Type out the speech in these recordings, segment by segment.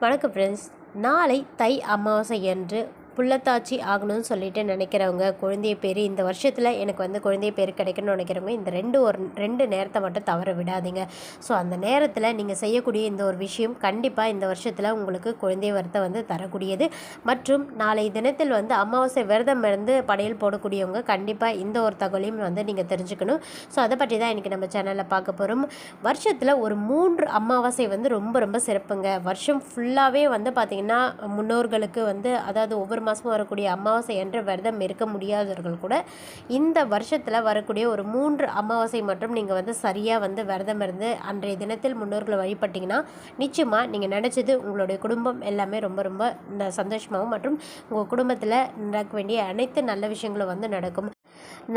வணக்கம் ஃப்ரெண்ட்ஸ். நாளை தை அமாவாசை என்று புள்ளத்தாச்சி ஆகணும்னு சொல்லிட்டு நினைக்கிறவங்க, குழந்தைய பேர் இந்த வருஷத்தில் எனக்கு குழந்தைய பேர் கிடைக்கணும்னு நினைக்கிறவங்க, இந்த ரெண்டு நேரத்தை மட்டும் தவற விடாதீங்க. ஸோ அந்த நேரத்தில் நீங்கள் செய்யக்கூடிய இந்த ஒரு விஷயம் கண்டிப்பாக இந்த வருஷத்தில் உங்களுக்கு குழந்தை வரத்தை தரக்கூடியது. மற்றும் நாளை தினத்தில் அமாவாசை விரதம் இருந்து படையல் போடக்கூடியவங்க கண்டிப்பாக இந்த ஒரு தகவலையும் நீங்கள் தெரிஞ்சுக்கணும். ஸோ அதை பற்றி தான் இன்றைக்கி நம்ம சேனலில் பார்க்க போகிறோம். வருஷத்தில் ஒரு 3 அமாவாசை ரொம்ப ரொம்ப சிறப்புங்க. வருஷம் ஃபுல்லாகவே பார்த்திங்கன்னா முன்னோர்களுக்கு அதாவது ஒவ்வொரு மாதமும் வரக்கூடிய அமாவாசை என்ற விரதம் இருக்க முடியாதவர்கள் கூட இந்த வருஷத்தில் வரக்கூடிய ஒரு 3 அமாவாசை மற்றும் நீங்கள் சரியாக விரதம் இருந்து அன்றைய தினத்தில் முன்னோர்களை வழிபட்டிங்கன்னா நிச்சயமாக நீங்கள் நினச்சது உங்களுடைய குடும்பம் எல்லாமே ரொம்ப ரொம்ப சந்தோஷமாகவும் மற்றும் உங்கள் குடும்பத்தில் நடக்க வேண்டிய அனைத்து நல்ல விஷயங்களும் நடக்கும்.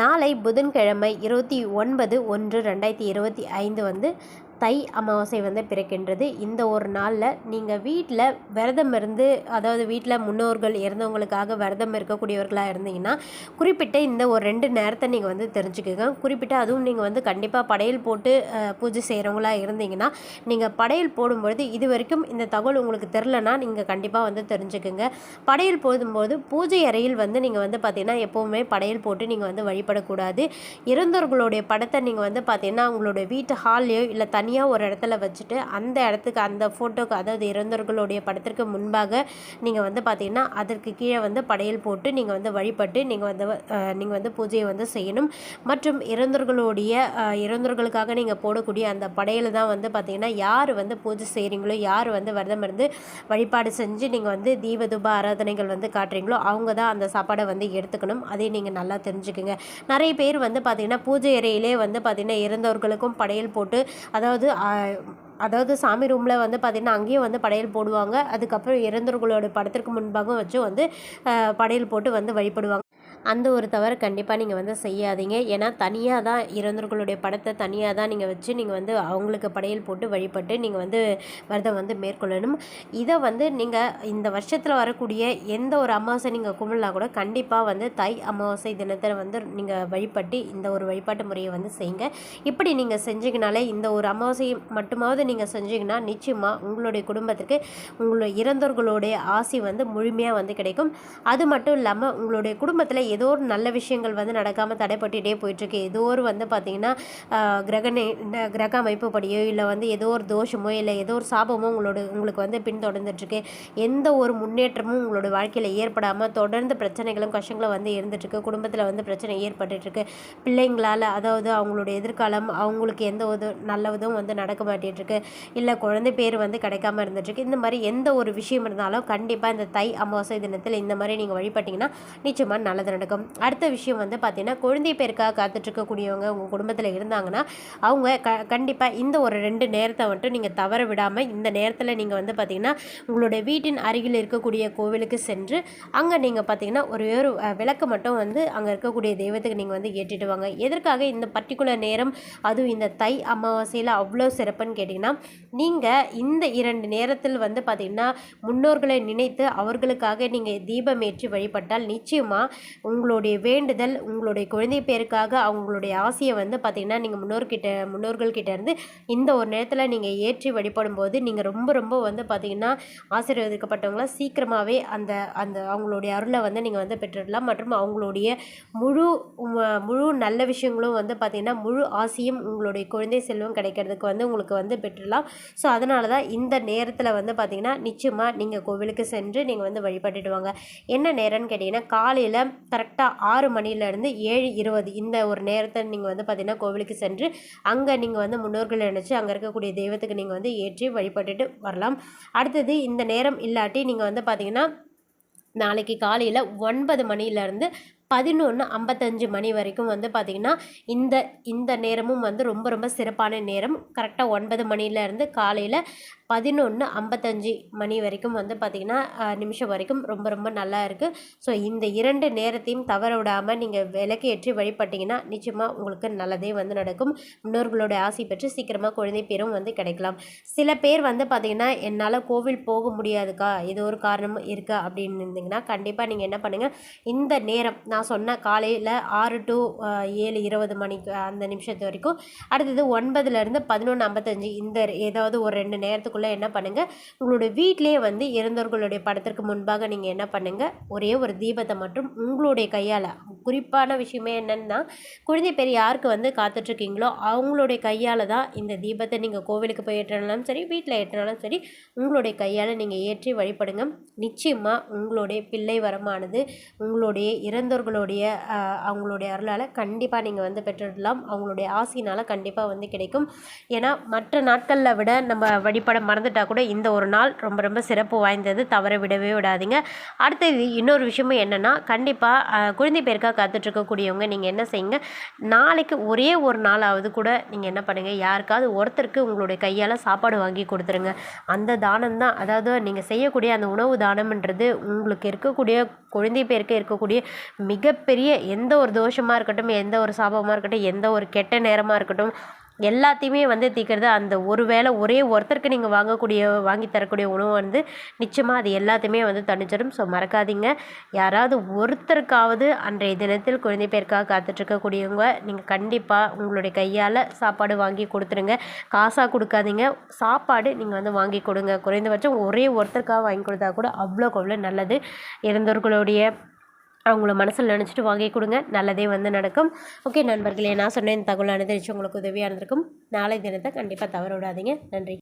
நாளை புதன்கிழமை 29/1/2025 தை அமாவாசை பிறக்கின்றது. இந்த ஒரு நாளில் நீங்கள் வீட்டில் விரதம் இருந்து, அதாவது வீட்டில் முன்னோர்கள் இறந்தவங்களுக்காக விரதம் இருக்கக்கூடியவர்களாக இருந்தீங்கன்னா குறிப்பிட்ட இந்த ஒரு 2 நேரத்தை நீங்கள் தெரிஞ்சுக்கோங்க. குறிப்பிட்ட அதுவும் நீங்கள் கண்டிப்பாக படையல் போட்டு பூஜை செய்கிறவங்களா இருந்தீங்கன்னா நீங்கள் படையல் போடும்பொழுது இது வரைக்கும் இந்த தகவல் உங்களுக்கு தெரிலனா நீங்கள் கண்டிப்பாக தெரிஞ்சுக்கோங்க. படையல் போடும்போது பூஜை அறையில் நீங்கள் பார்த்தீங்கன்னா எப்போவுமே படையல் போட்டு நீங்கள் வழிபடக்கூடாது. இறந்தவர்களுடைய படத்தை நீங்கள் பார்த்தீங்கன்னா உங்களுடைய வீட்டு ஹால்லையோ இல்லை தனியாக ஒரு இடத்துல வச்சுட்டு அந்த இடத்துக்கு அந்த ஃபோட்டோக்கு, அதாவது இறந்தவர்களுடைய படத்திற்கு முன்பாக நீங்கள் பார்த்தீங்கன்னா அதற்கு கீழே படையல் போட்டு நீங்கள் வழிபட்டு நீங்கள் பூஜையை செய்யணும். மற்றும் இறந்தவர்களுக்காக நீங்கள் போடக்கூடிய அந்த படையல் தான் பார்த்தீங்கன்னா யார் பூஜை செய்கிறீங்களோ, யார் விரதம் இருந்து வழிபாடு செஞ்சு நீங்கள் தீப தூப ஆராதனைகள் காட்டுறீங்களோ அவங்க தான் அந்த சாப்பாடை எடுத்துக்கணும். அதை நீங்கள் நல்லா தெரிஞ்சுக்குங்க. நிறைய பேர் பார்த்தீங்கன்னா பூஜை அறையிலே பார்த்தீங்கன்னா இறந்தவர்களுக்கும் படையல் போட்டு, அதாவது சாமி ரூமில் பார்த்திங்கன்னா அங்கேயும் படையல் போடுவாங்க. அதுக்கப்புறம் இறந்தவர்களோட படத்திற்கு முன்பாக வச்சு படையல் போட்டு வழிபடுவாங்க. அந்த ஒரு தவறு கண்டிப்பாக நீங்கள் செய்யாதீங்க. ஏன்னா தனியாக தான் இறந்தவர்களுடைய படத்தை தனியாக தான் நீங்கள் வச்சு நீங்கள் அவங்களுக்கு படையல் போட்டு வழிபட்டு நீங்கள் விரதம் மேற்கொள்ளணும். இதை நீங்கள் இந்த வருஷத்தில் வரக்கூடிய எந்த ஒரு அமாவாசை நீங்கள் கும்பிடலாம் கூட கண்டிப்பாக தை அமாவாசை தினத்தில் நீங்கள் வழிபட்டு இந்த ஒரு வழிபாட்டு முறையை செய்யுங்க. இப்படி நீங்கள் செஞ்சீங்கனாலே இந்த ஒரு அமாவாசை மட்டுமாவது நீங்கள் செஞ்சீங்கன்னா நிச்சயமாக உங்களுடைய குடும்பத்திற்கு உங்களுடைய இறந்தவர்களுடைய ஆசி முழுமையாக கிடைக்கும். அது மட்டும் இல்லாமல் உங்களுடைய குடும்பத்தில் ஏதோ ஒரு நல்ல விஷயங்கள் நடக்காமல் தடைப்பட்டுகிட்டே போயிட்டுருக்கு. ஏதோ ஒரு பார்த்திங்கன்னா கிரக அமைப்பு படியோ இல்லை ஏதோ ஒரு தோஷமோ இல்லை ஏதோ ஒரு சாபமோ உங்களுக்கு பின்தொடர்ந்துட்டுருக்கு. எந்த ஒரு முன்னேற்றமும் உங்களோட வாழ்க்கையில் ஏற்படாமல் தொடர்ந்து பிரச்சனைகளும் கஷ்டங்களும் இருந்துகிட்ருக்கு. குடும்பத்தில் பிரச்சனை ஏற்பட்டுருக்கு. பிள்ளைங்களால், அதாவது அவங்களுடைய எதிர்காலம் அவங்களுக்கு எந்த ஒரு நல்லதும் நடக்க மாட்டேட்டுருக்கு. இல்லை குழந்தை பேர் கிடைக்காம இருந்துகிட்ருக்கு. இந்த மாதிரி எந்த ஒரு விஷயம் இருந்தாலும் கண்டிப்பாக இந்த தை அமாவாசை தினத்தில் இந்த மாதிரி நீங்கள் வழிபட்டிங்கன்னா நிச்சயமாக நல்லது நடக்கும். அடுத்த விஷயம் பார்த்தீங்கன்னா குழந்தை பேருக்காக காத்துட்ருக்கக்கூடியவங்க உங்கள் குடும்பத்தில் இருந்தாங்கன்னா அவங்க கண்டிப்பாக இந்த ஒரு 2 நேரத்தை நீங்கள் தவற விடாமல் இந்த நேரத்தில் நீங்கள் பார்த்தீங்கன்னா உங்களுடைய வீட்டின் அருகில் இருக்கக்கூடிய கோவிலுக்கு சென்று அங்கே நீங்கள் பார்த்தீங்கன்னா ஒரு விளக்கு மட்டும் அங்கே இருக்கக்கூடிய தெய்வத்துக்கு நீங்கள் ஏற்றிட்டு வாங்க. எதற்காக இந்த பர்டிகுலர் நேரம், அதுவும் இந்த தை அமாவாசையில் அவ்வளோ சிறப்புன்னு கேட்டிங்கன்னா, நீங்கள் இந்த 2 நேரத்தில் பார்த்தீங்கன்னா முன்னோர்களை நினைத்து அவர்களுக்காக நீங்கள் தீபம் ஏற்றி வழிபட்டால் நிச்சயமாக உங்களுடைய வேண்டுதல், உங்களுடைய குழந்தை பேருக்காக அவங்களுடைய ஆசையை பார்த்திங்கன்னா நீங்கள் முன்னோர்கள்கிட்ட இருந்து இந்த ஒரு நேரத்தில் நீங்கள் ஏற்றி வழிபடும் போது நீங்கள் ரொம்ப ரொம்ப பார்த்திங்கன்னா ஆசீர்வதிக்கப்பட்டவங்களாம் சீக்கிரமாகவே அந்த அந்த அவங்களுடைய அருளை நீங்கள் பெற்றுடலாம். மற்றும் அவங்களுடைய முழு நல்ல விஷயங்களும் பார்த்திங்கன்னா முழு ஆசையும் உங்களுடைய குழந்தை செல்வம் கிடைக்கிறதுக்கு உங்களுக்கு பெற்றுடலாம். ஸோ அதனால தான் இந்த நேரத்தில் பார்த்திங்கன்னா நிச்சயமாக நீங்கள் கோவிலுக்கு சென்று நீங்கள் வழிபட்டுட்டு வாங்க. என்ன நேரம்னு கேட்டிங்கன்னா காலையில் கரெக்டாக 6 மணிலேருந்து 7:20 இந்த ஒரு நேரத்தை நீங்கள் பார்த்தீங்கன்னா கோவிலுக்கு சென்று அங்கே நீங்கள் முன்னோர்கள் நினச்சி அங்கே இருக்கக்கூடிய தெய்வத்துக்கு நீங்கள் ஏற்றி வழிபட்டுட்டு வரலாம். அடுத்தது இந்த நேரம் இல்லாட்டி நீங்கள் பார்த்தீங்கன்னா நாளைக்கு காலையில் 9 மணிலேருந்து 11:55 மணி வரைக்கும் பார்த்திங்கன்னா இந்த நேரமும் ரொம்ப ரொம்ப சிறப்பான நேரம். கரெக்டாக 9 மணிலேருந்து காலையில் 11:55 மணி வரைக்கும் பார்த்திங்கன்னா நிமிஷம் வரைக்கும் ரொம்ப ரொம்ப நல்லா இருக்குது. ஸோ இந்த 2 நேரத்தையும் தவற விடாமல் நீங்கள் விளக்கு ஏற்றி வழிபட்டிங்கன்னா நிச்சயமாக உங்களுக்கு நல்லதே நடக்கும். முன்னோர்களோட ஆசை பெற்று சீக்கிரமாக குழந்தை பேரும் கிடைக்கலாம். சில பேர் பார்த்திங்கன்னா என்னால் கோவில் போக முடியாதுக்கா, ஏதோ ஒரு காரணம் இருக்கா அப்படின்னு இருந்தீங்கன்னா கண்டிப்பாக நீங்கள் என்ன பண்ணுங்கள், இந்த நேரம் நான் நான் சொன்ன காலையில் 6 to 7:20 மணிக்கு அந்த நிமிஷத்து வரைக்கும். அடுத்தது 9லேருந்து 11:55 இந்த ஏதாவது ஒரு 2 நேரத்துக்குள்ளே என்ன பண்ணுங்கள், உங்களுடைய வீட்டிலே வந்து இறந்தவர்களுடைய படத்திற்கு முன்பாக நீங்கள் என்ன பண்ணுங்கள், ஒரே ஒரு தீபத்தை மட்டும் உங்களுடைய கையால், குறிப்பான விஷயமே என்னென்னா குழந்தை பேர் யாருக்கு வந்து காத்துட்ருக்கீங்களோ அவங்களுடைய கையால் தான் இந்த தீபத்தை நீங்கள் கோவிலுக்கு போய் ஏற்றினாலும் சரி, வீட்டில் ஏற்றினாலும் சரி, உங்களுடைய கையால் நீங்கள் ஏற்றி வழிபடுங்க. நிச்சயமாக உங்களுடைய பிள்ளை வரமானது உங்களுடைய இறந்தவர்களுடைய அவங்களுடைய அருளால் கண்டிப்பாக நீங்கள் வந்து பெற்றுடலாம். அவங்களுடைய ஆசையினால் கண்டிப்பாக வந்து கிடைக்கும். ஏன்னா மற்ற நாட்களில் விட நம்ம வழிபட மறந்துட்டால் கூட இந்த ஒரு நாள் ரொம்ப ரொம்ப சிறப்பு வாய்ந்தது, தவற விடவே விடாதீங்க. அடுத்தது இன்னொரு விஷயமும் என்னென்னா, கண்டிப்பாக குழந்தை பேருக்காக காத்துட்ருக்கக்கூடியவங்க நீங்கள் என்ன செய்யுங்க, நாளைக்கு ஒரே ஒரு நாளாவது கூட நீங்கள் என்ன பண்ணுங்கள், யாருக்காவது ஒருத்தருக்கு உங்களுடைய கையால் சாப்பாடு வாங்கி கொடுத்துருங்க. அந்த தானம் தான், அதாவது நீங்கள் செய்யக்கூடிய அந்த உணவு தானம்ன்றது உங்களுக்கு இருக்கக்கூடிய குழந்தை பேருக்கு இருக்கக்கூடிய மிகப்பெரிய எந்த ஒரு தோஷமாக இருக்கட்டும், எந்த ஒரு சாபமாக இருக்கட்டும், எந்த ஒரு கெட்ட நேரமாக இருக்கட்டும், எல்லாத்தையுமே வந்து தீர்க்கிறது அந்த ஒரு வேளை ஒரே ஒருத்தருக்கு நீங்கள் வாங்கி தரக்கூடிய உணவு வந்து நிச்சயமாக அது எல்லாத்தையுமே வந்து தணிச்சிடும். ஸோ மறக்காதீங்க, யாராவது ஒருத்தருக்காவது அன்றைய தினத்தில் குழந்தை பேருக்காக காத்துட்ருக்கக்கூடியவங்க நீங்கள் கண்டிப்பாக உங்களுடைய கையால் சாப்பாடு வாங்கி கொடுத்துருங்க. காசாக கொடுக்காதீங்க, சாப்பாடு நீங்கள் வந்து வாங்கி கொடுங்க. குறைந்தபட்சம் ஒரே ஒருத்தருக்காக வாங்கி கொடுத்தா கூட அவ்வளோக்கு அவ்வளோ நல்லது. இறந்தவர்களுடைய அவங்கள மனசில் நினச்சிட்டு வாங்கி கொடுங்க, நல்லதே வந்து நடக்கும். ஓகே நண்பர்களே, நான் சொன்ன இந்த தகவல் அனுசரித்து உங்களுக்கு உதவியாக இருந்திருக்கும். நாளை தினத்தை கண்டிப்பாக தவற விடாதீங்க. நன்றி.